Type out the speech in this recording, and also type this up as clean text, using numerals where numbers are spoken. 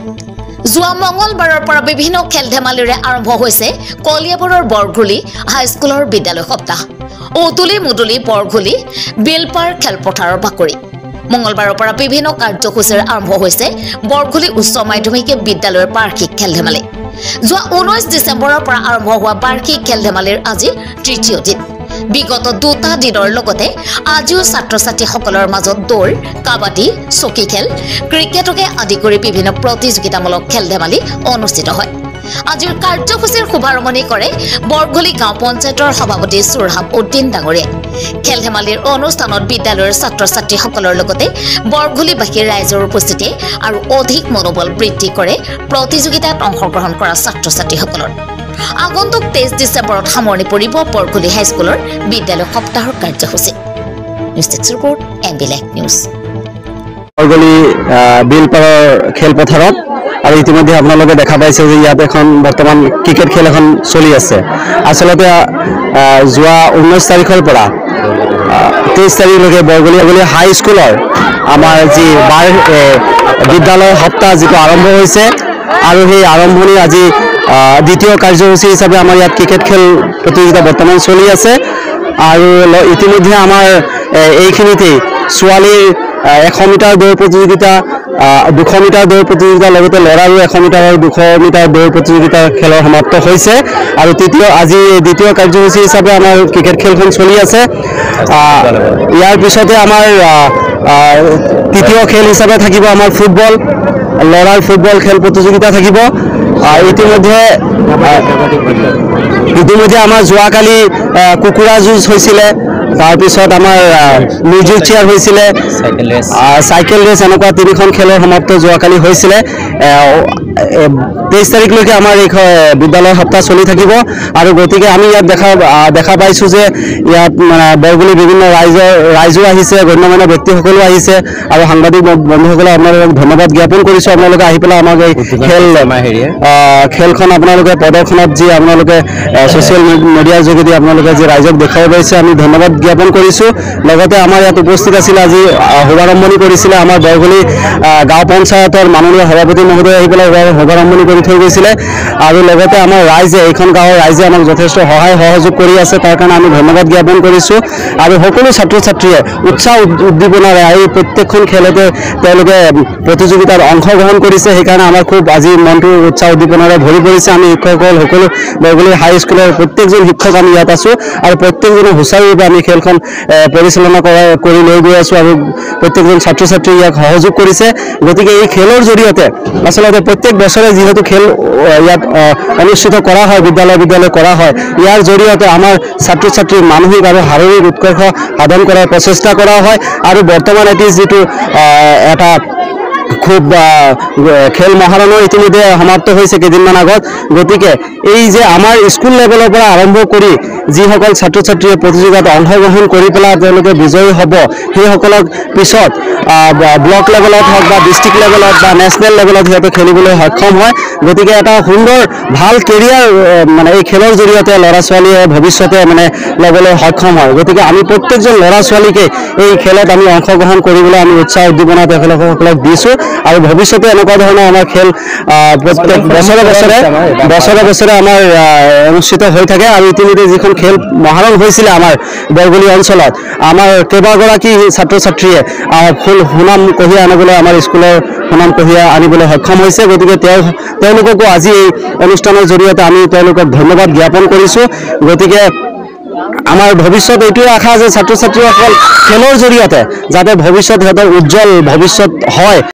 যোৱা মঙ্গলবাৰৰ পৰা বিভিন্ন খেল ধেমালিৰে আৰম্ভ হৈছে কলিয়াবৰৰ বৰঘুলি হাইস্কুলৰ বিদ্যালয় সপ্তাহ। ঔতুলি মুদুলি বৰঘুলি বিলপাৰ খেলপথাৰৰ বাকৰি। মঙ্গলবাৰৰ পৰা বিভিন্ন কাৰ্যসূচীৰে আৰম্ভ হৈছে বৰঘুলি উচ্চ মাধ্যমিক বিদ্যালয়ৰ বাৰ্ষিক খেল ধেমালি। যোৱা 19 ডিচেম্বৰৰ পৰা আৰম্ভ হোৱা বাৰ্ষিক খেল ধেমালিৰ আজি তৃতীয় দিন। বিগত দুটা দিনৰ লগতে আজিও ছাত্ৰ ছাত্ৰীসকলৰ মাজত দৌৰ, কাবাডী, চকী খেল, ক্ৰিকেটকে আদি কৰি বিভিন্ন প্ৰতিযোগিতামূলক খেল ধেমালি অনুষ্ঠিত হয়। আজিৰ কাৰ্যসূচীৰ শুভাৰম্ভণি কৰে বৰঘুলি গাঁও পঞ্চায়তৰ সভাপতি সুৰহাব উদ্দিন ডাঙৰীয়াই। খেল ধেমালিৰ অনুষ্ঠানত বিদ্যালয়ৰ ছাত্ৰ ছাত্ৰীসকলৰ লগতে বৰঘুলিবাসীৰ ৰাইজৰ উপস্থিতিয়ে আৰু অধিক মনোবল বৃদ্ধি কৰে প্ৰতিযোগিতাত অংশগ্ৰহণ কৰা ছাত্ৰ ছাত্ৰীসকলৰ। আগন্তুক 23 ডিচেম্বৰত সামৰণি পৰিব বৰঘুলি হাইস্কুলৰ বিদ্যালয় সপ্তাহৰ কাৰ্যসূচী। News desk report MB live news. Borghuli বিলপাৰৰ খেলপথাৰত আৰু ইতিমধ্যে আপোনালোকে দেখা পাইছে যে ইয়াত এখন বৰ্তমান ক্ৰিকেট খেল এখন চলি আছে। আচলতে যোৱা 19 তাৰিখৰ পৰা 23 তাৰিখলৈকে বৰঘুলি হাইস্কুলৰ আমাৰ যি বিদ্যালয় সপ্তাহ যিটো আৰম্ভ হৈছে আৰু সেই আৰম্ভণিৰ আজি দ্বিতীয় কাৰ্যসূচী হিচাপে আমাৰ ইয়াত ক্ৰিকেট খেল প্ৰতিযোগিতা বৰ্তমান চলি আছে। আৰু ইতিমধ্যে আমাৰ এইখিনিতেই ছোৱালীৰ 100 মিটাৰ দৌৰ প্ৰতিযোগিতা, 200 মিটাৰ দৌৰ প্ৰতিযোগিতাৰ লগতে ল'ৰাৰো 100 মিটাৰ আৰু 200 মিটাৰ দৌৰ প্ৰতিযোগিতাৰ খেলৰ সমাপ্ত হৈছে। আৰু আজি দ্বিতীয় কাৰ্যসূচী হিচাপে আমাৰ ক্ৰিকেট খেলখন চলি আছে। ইয়াৰ পিছতে আমাৰ তৃতীয় খেল হিচাপে থাকিব আমাৰ ফুটবল, ল'ৰাৰ ফুটবল খেল প্ৰতিযোগিতা থাকিব। ইতিমধ্যে আমাৰ যোৱাকালি কুকুৰা যুঁজ হৈছিলে, তাৰপিছত আমাৰ মিউজিক চেয়াৰ হৈছিলে, চাইকেল ৰেচ, এনেকুৱা 3খন খেলৰ সমাপ্ত যোৱাকালি হৈছিলে। 23 তাৰিখলৈকে আমাৰ এই বিদ্যালয় সপ্তাহ চলি থাকিব। আৰু গতিকে আমি ইয়াত দেখা পাইছোঁ যে ইয়াত বৰঘুলি বিভিন্ন ৰাইজো আহিছে, গণ্যমান্য ব্যক্তিসকলো আহিছে আৰু সাংবাদিক বন্ধুসকলে আপোনালোকক ধন্যবাদ জ্ঞাপন কৰিছোঁ। আপোনালোকে আহি পেলাই আমাক এই খেলখন আপোনালোকে প্ৰদৰ্শনত যি আপোনালোকে ছ'চিয়েল মিডিয়াৰ যোগেদি আপোনালোকে যি ৰাইজক দেখুৱাব পাৰিছে, আমি ধন্যবাদ জ্ঞাপন কৰিছোঁ। লগতে আমাৰ ইয়াত উপস্থিত আছিল, আজি শুভাৰম্ভণি কৰিছিলে আমাৰ বৰঘুলি গাঁও পঞ্চায়তৰ মাননীয় সভাপতি মহোদয় আহি পেলাই শুভাৰম্ভণি কৰি থৈ গৈছিলে। আৰু লগতে আমাৰ ৰাইজে, এইখন গাঁৱৰ ৰাইজে আমাক যথেষ্ট সহায় সহযোগ কৰি আছে, তাৰ কাৰণে আমি ধন্যবাদ জ্ঞাপন কৰিছোঁ। আৰু সকলো ছাত্ৰ ছাত্ৰীয়ে উৎসাহ উদ্দীপনাৰে এই প্ৰত্যেকখন খেলতে তেওঁলোকে প্ৰতিযোগিতাত অংশগ্ৰহণ কৰিছে। সেইকাৰণে আমাৰ খুব আজি মনটো উৎসাহ উদ্দীপনাৰে ভৰি পৰিছে। আমি শিক্ষকসকল সকলো বৰঘুলি হাইস্কুলৰ প্ৰত্যেকজন শিক্ষক আমি ইয়াত আছোঁ আৰু প্ৰত্যেকজনে সুচাৰুৰূপে আমি খেলখন পৰিচালনা কৰি লৈ গৈ আছোঁ আৰু প্ৰত্যেকজন ছাত্ৰ ছাত্ৰী ইয়াক সহযোগ কৰিছে। গতিকে এই খেলৰ জৰিয়তে আচলতে প্ৰত্যেক বছৰে যিহেতু খেল ইয়াত অনুষ্ঠিত কৰা হয়, বিদ্যালয় কৰা হয়, ইয়াৰ জৰিয়তে আমাৰ ছাত্ৰ ছাত্ৰীৰ মানসিক আৰু শাৰীৰিক উৎকৰ্ষ সাধন কৰাৰ প্ৰচেষ্টা কৰা হয়। আৰু বৰ্তমান এটি যিটো এটা খুব খেল মহাৰণৰ ইতিমধ্যে সমাপ্ত হৈছে কেইদিনমান আগত। গতিকে এই যে আমাৰ স্কুল লেভেলৰ পৰা আৰম্ভ কৰি যিসকল ছাত্ৰ ছাত্ৰীয়ে প্ৰতিযোগিতাত অংশগ্ৰহণ কৰি পেলাই তেওঁলোকে বিজয়ী হ'ব, সেইসকলক পিছত ব্লক লেভেলত হওক বা ডিষ্ট্ৰিক্ট লেভেলত বা নেশ্যনেল লেভেলত সিহঁতে খেলিবলৈ সক্ষম হয়। গতিকে এটা সুন্দৰ ভাল কেৰিয়াৰ এই খেলৰ জৰিয়তে ল'ৰা ছোৱালীয়ে ভৱিষ্যতে ল'বলৈ সক্ষম হয়। গতিকে আমি প্ৰত্যেকজন ল'ৰা ছোৱালীকে এই খেলত আমি অংশগ্ৰহণ কৰিবলৈ আমি উৎসাহ উদ্দীপনা তেখেতসকলক দিছোঁ। আৰু ভৱিষ্যতে এনেকুৱা ধৰণৰ আমাৰ খেল প্ৰত্যেক বছৰে আমাৰ অনুষ্ঠিত হৈ থাকে। আৰু ইতিমধ্যে যিখন খেল মহাৰণ হৈছিলে আমাৰ বৰঘুলি অঞ্চলত, আমাৰ কেইবাগৰাকী ছাত্ৰ ছাত্ৰীয়ে সুনাম কঢ়িয়াই আনিবলৈ, আমাৰ স্কুলৰ সুনাম কঢ়িয়াই আনিবলৈ সক্ষম হৈছে। গতিকে তেওঁলোককো আজি এই অনুষ্ঠানৰ জৰিয়তে আমি তেওঁলোকক ধন্যবাদ জ্ঞাপন কৰিছোঁ। গতিকে আমাৰ ভৱিষ্যত এইটোৱে আশা যে ছাত্ৰ ছাত্ৰীসকল খেলৰ জৰিয়তে যাতে ভৱিষ্যত সিহঁতৰ উজ্জ্বল ভৱিষ্যত হয়।